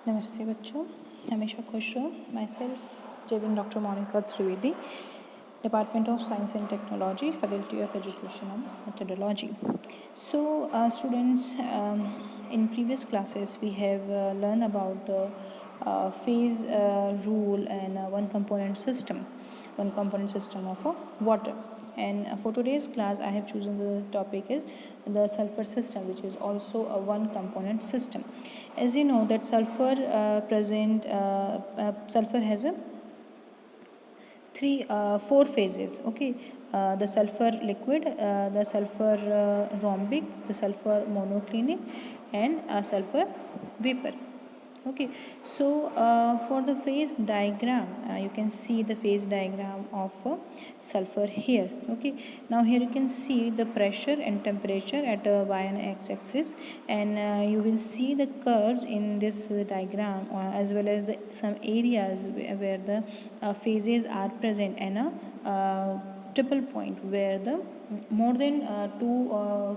नमस्ते बच्चों, हमेशा खुश रहो। माई सेल्फ जेविन doctor Monika Trivedi, Department of Science and Technology, Faculty of Education and Methodology. So students, in previous classes we have learned about the phase rule and one component system of water. And for today's class I have chosen the topic is the sulfur system, which is also a one component system. As you know that sulfur has a four phases. Okay, the sulfur liquid, the sulfur rhombic, the sulfur monoclinic, and sulfur vapor. Okay, so for the phase diagram, you can see the phase diagram of sulfur here. Okay, now here you can see the pressure and temperature at y and x axis, and you will see the curves in this diagram, as well as some areas where the phases are present, and a triple point where the more than two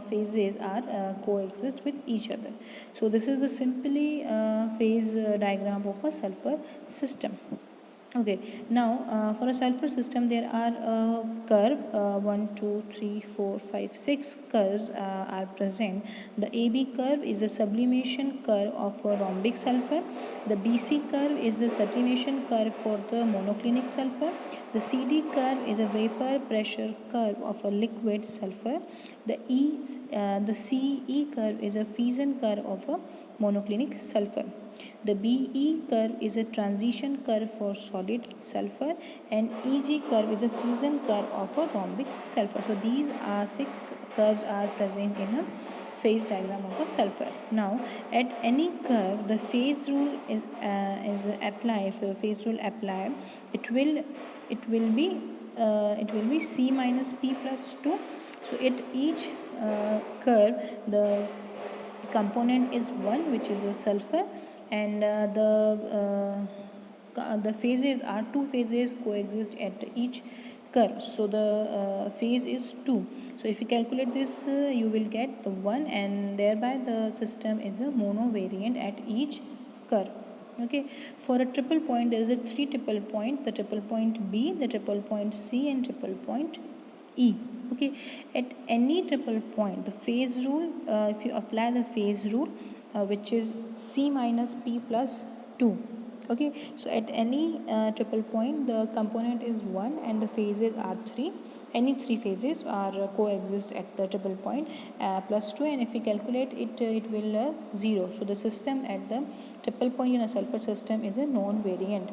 phases are coexist with each other. So this is the simply phase diagram of a sulfur system. Okay, now for a sulfur system there are curve 1 2 3 4 5 6 curves are present. The AB curve is a sublimation curve of a rhombic sulfur. The BC curve is a sublimation curve for the monoclinic sulfur. The CD curve is a vapor pressure curve of a liquid sulfur. The CE curve is a fission curve of a monoclinic sulfur. The BE curve is a transition curve for solid sulfur, and EG curve is a fission curve of a rhombic sulfur. So these are 6 curves are present in a phase diagram of a sulfur. Now at any curve the phase rule is applied. For the phase rule applied, it will be C minus P plus 2. So at each curve the component is 1, which is a sulfur, and the phases are two phases coexist at each curve. So the phase is 2. So if you calculate this, you will get the 1, and thereby the system is a monovariant at each curve. Okay, for a triple point there is a 3 triple point: the triple point B, the triple point C, and triple point E. Okay, at any triple point the phase rule, if you apply the phase rule, which is C minus P plus 2. Okay, so at any triple point the component is 1 and the phases are 3. Any 3 phases are coexist at the triple point plus 2, and if we calculate it, it will 0. So the system at the triple point in a sulfur system is a non-variant.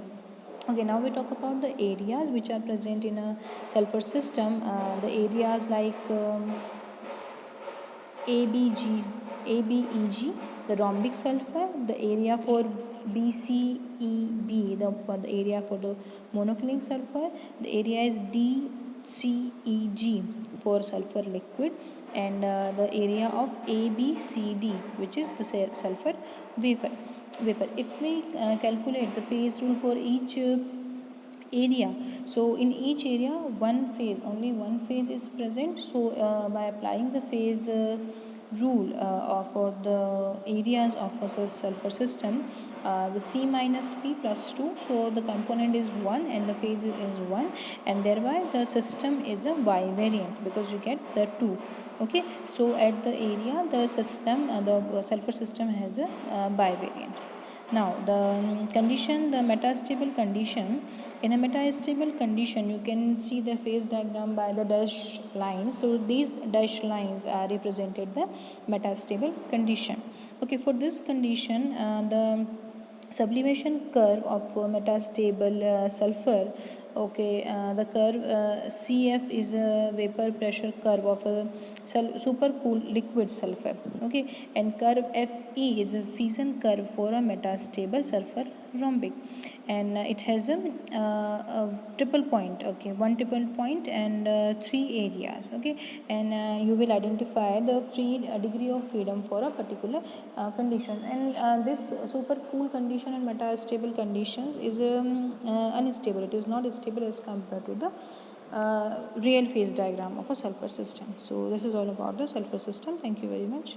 Okay, now we talk about the areas which are present in a sulfur system. The areas like ABEG, the rhombic sulfur, the area for BCEB, the area for the monoclinic sulfur, the area is DCEG for sulfur liquid, and the area of ABCD, which is the sulfur vapor. If we calculate the phase rule for each area, so in each area only one phase is present. So by applying the phase rule for the areas of a sulfur system, the C minus P plus 2, so the component is 1 and the phase is 1, and thereby the system is a bivariant because you get the 2. Okay, so at the area the system, the sulfur system has a bivariant. Now the condition, the metastable condition. In a metastable condition, you can see the phase diagram by the dashed lines. So these dashed lines are represented the metastable condition. Okay, for this condition, the sublimation curve of metastable sulfur. Okay, the curve CF is a vapor pressure curve of a supercooled liquid sulfur. Okay, and curve FE is a fission curve for a metastable sulfur rhombic, and it has a triple point. Okay, one triple point and 3 areas. Okay, and you will identify the degree of freedom for a particular condition, and this supercooled condition and metastable conditions is unstable. It is not stable as compared to the real phase diagram of a sulfur system. So this is all about the sulfur system. Thank you very much.